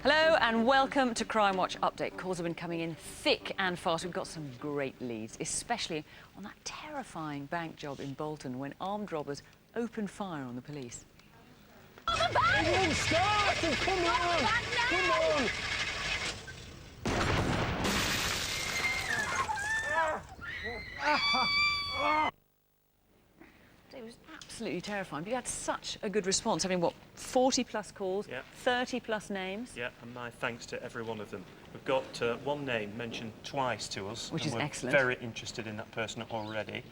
Hello and welcome to Crimewatch Update. Calls have been coming in thick and fast. We've got some great leads, especially on that terrifying bank job in Bolton when armed robbers opened fire on the police. On the bank! It won't start! Come on! Come on! It was absolutely terrifying. But you had such a good response. I mean, what, 40-plus calls, 30-plus names? Yeah, and my thanks to every one of them. We've got one name mentioned twice to us. Which is excellent. We're very interested in that person already.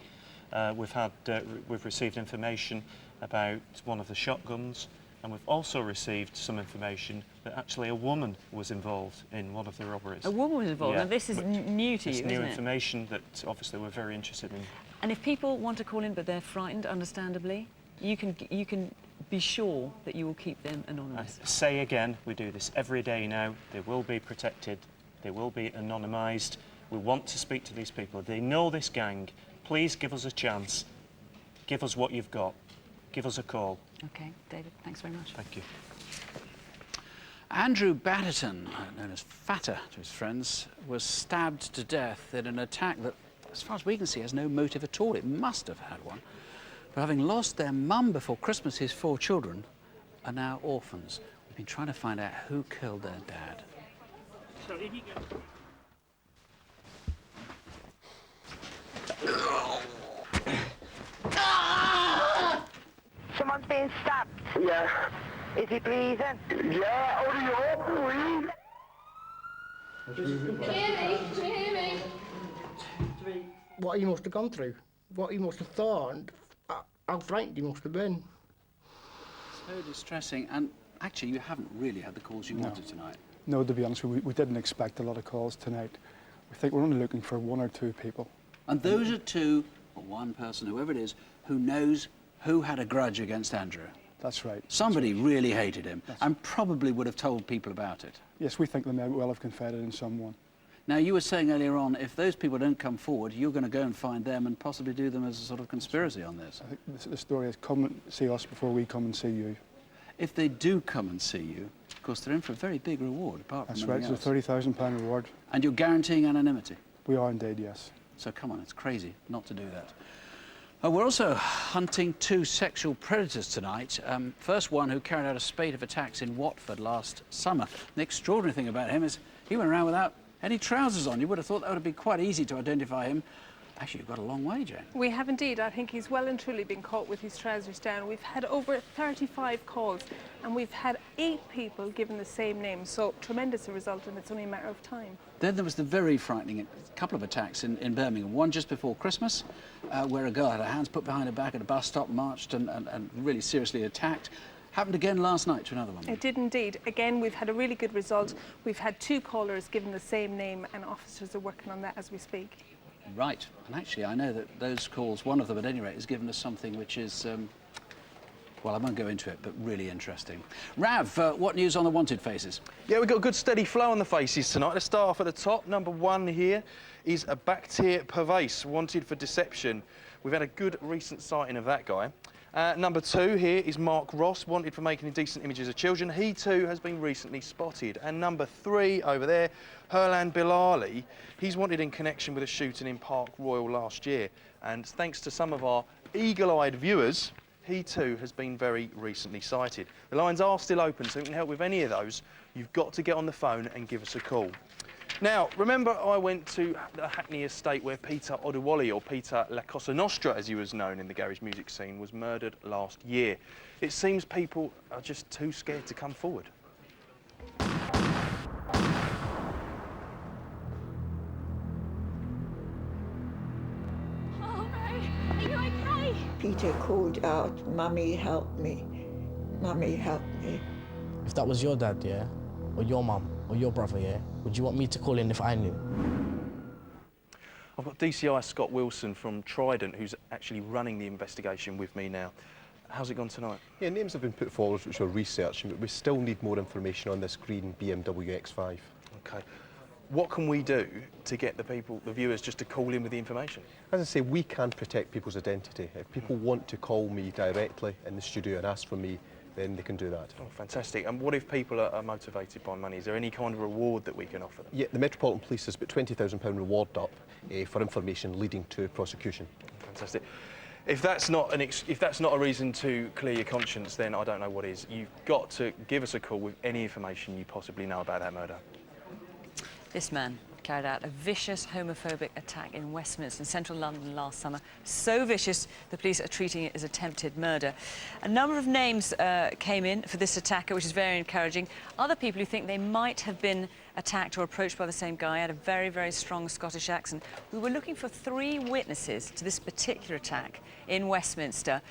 We've received information about one of the shotguns, and we've also received some information that actually a woman was involved in one of the robberies. A woman was involved? Yeah, Now, this is new to you, isn't it? It's new information that obviously we're very interested in. And if people want to call in but they're frightened, understandably, you can be sure that you will keep them anonymous. Say again, we do this every day now. They will be protected. They will be anonymised. We want to speak to these people. They know this gang. Please give us a chance. Give us what you've got. Give us a call. OK, David, thanks very much. Thank you. Andrew Batterton, known as Fatter to his friends, was stabbed to death in an attack that, as far as we can see, has no motive at all. It must have had one. But having lost their mum before Christmas, his 4 children are now orphans. We've been trying to find out who killed their dad. So if you go... Someone's being stabbed. Yeah. Is he breathing? Yeah, hurry up, please. Can you hear me? What he must have gone through, what he must have thought, and how frightened he must have been. So distressing, and actually you haven't really had the calls you wanted tonight. No, to be honest, we didn't expect a lot of calls tonight. We think we're only looking for 1 or 2 people. And those are 2, or 1 person, whoever it is, who knows who had a grudge against Andrew. That's right. Somebody really hated him, and probably would have told people about it. Yes, we think they may well have confided in someone. Now, you were saying earlier on, if those people don't come forward, you're going to go and find them and possibly do them as a sort of conspiracy on this. I think the story is come and see us before we come and see you. If they do come and see you, of course, they're in for a very big reward, apart from That's right, anything it's a £30,000 reward. And you're guaranteeing anonymity? We are indeed, yes. So come on, it's crazy not to do that. We're also hunting 2 sexual predators tonight. First one who carried out a spate of attacks in Watford last summer. The extraordinary thing about him is he went around without any trousers on. You would have thought that would have been quite easy to identify him. Actually, you've got a long way, Jane. We have indeed. I think he's well and truly been caught with his trousers down. We've had over 35 calls and we've had 8 people given the same name. So tremendous a result, and it's only a matter of time. Then there was the very frightening couple of attacks in Birmingham. One just before Christmas, where a girl had her hands put behind her back at a bus stop, marched and really seriously attacked. Happened again last night to another one. It did indeed. Again, we've had a really good result. We've had 2 callers given the same name, and officers are working on that as we speak. Right. And actually, I know that those calls, one of them at any rate, has given us something which is, well, I won't go into it, but really interesting. Rav, what news on the wanted faces? Yeah, we've got a good steady flow on the faces tonight. Let's start off at the top. Number 1 here is a Bactier Pervace, wanted for deception. We've had a good recent sighting of that guy. Number 2 here is Mark Ross, wanted for making indecent images of children. He too has been recently spotted. And number 3 over there, Herlan Bilali, he's wanted in connection with a shooting in Park Royal last year. And thanks to some of our eagle-eyed viewers, he too has been very recently sighted. The lines are still open, so if we can help with any of those, you've got to get on the phone and give us a call. Now, remember I went to the Hackney estate where Peter Oduwole, or Peter La Cosa Nostra as he was known in the garage music scene, was murdered last year. It seems people are just too scared to come forward. Peter called out, "Mummy, help me. Mummy, help me." If that was your dad, yeah, or your mum, or your brother, yeah, would you want me to call in if I knew? I've got DCI Scott Wilson from Trident, who's actually running the investigation with me now. How's it gone tonight? Yeah, names have been put forward which we're researching, but we still need more information on this green BMW X5. OK. What can we do to get the viewers, just to call in with the information? As I say, we can protect people's identity. If people want to call me directly in the studio and ask for me, then they can do that. Oh, fantastic. And what if people are motivated by money? Is there any kind of reward that we can offer them? Yeah, the Metropolitan Police has put £20,000 reward up for information leading to prosecution. Fantastic. If that's not a reason to clear your conscience, then I don't know what is. You've got to give us a call with any information you possibly know about that murder. This man carried out a vicious homophobic attack in Westminster in central London last summer. So vicious, the police are treating it as attempted murder. A number of names came in for this attacker, which is very encouraging. Other people who think they might have been attacked or approached by the same guy had a very, very strong Scottish accent. We were looking for 3 witnesses to this particular attack in Westminster.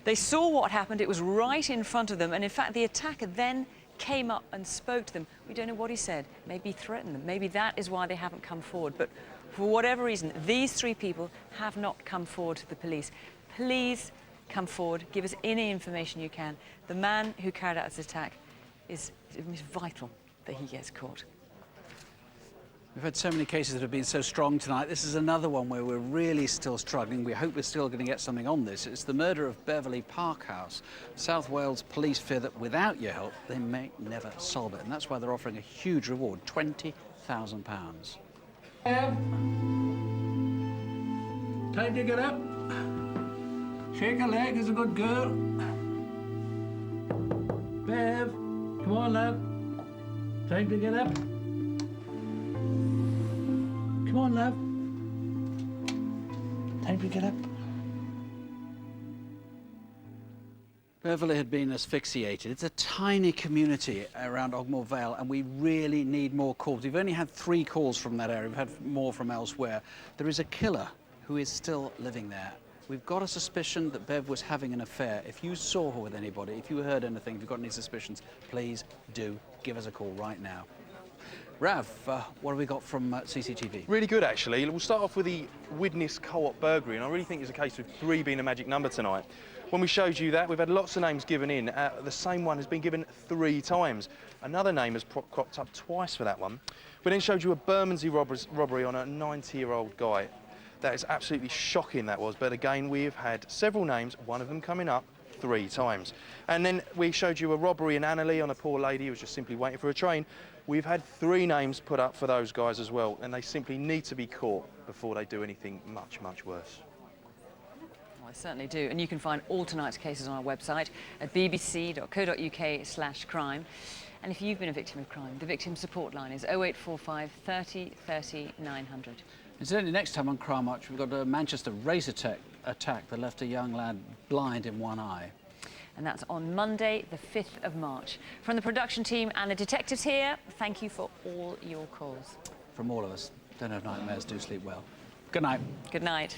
They saw what happened. It was right in front of them. And in fact, the attacker then came up and spoke to them. We don't know what he said. Maybe he threatened them. Maybe that is why they haven't come forward. But for whatever reason, these 3 people have not come forward to the police. Please come forward. Give us any information you can. The man who carried out this attack is vital that he gets caught. We've had so many cases that have been so strong tonight. This is another one where we're really still struggling. We hope we're still going to get something on this. It's the murder of Beverley Park House. South Wales police fear that without your help, they may never solve it. And that's why they're offering a huge reward, £20,000. Time to get up. Shake a leg is a good girl. Bev, come on, love. Time to get up. Come on, love. Time to get up. Beverley had been asphyxiated. It's a tiny community around Ogmore Vale, and we really need more calls. We've only had 3 calls from that area. We've had more from elsewhere. There is a killer who is still living there. We've got a suspicion that Bev was having an affair. If you saw her with anybody, if you heard anything, if you've got any suspicions, please do give us a call right now. Rav, what have we got from CCTV? Really good, actually. We'll start off with the Widnes Co-op burglary, and I really think it's a case of 3 being a magic number tonight. When we showed you that, we've had lots of names given in. The same one has been given 3 times. Another name has cropped up twice for that one. We then showed you a Bermondsey robbery on a 90-year-old guy. That is absolutely shocking, that was. But again, we have had several names, one of them coming up 3 times. And then we showed you a robbery in Annerley on a poor lady who was just simply waiting for a train. We've had 3 names put up for those guys as well, and they simply need to be caught before they do anything much, much worse. Well, I certainly do. And you can find all tonight's cases on our website at bbc.co.uk/crime. And if you've been a victim of crime, the victim support line is 0845 30 30 900. Incidentally, next time on Crimewatch, we've got a Manchester race attack that left a young lad blind in one eye. And that's on Monday, the 5th of March. From the production team and the detectives here, thank you for all your calls. From all of us, don't have nightmares, do sleep well. Good night. Good night.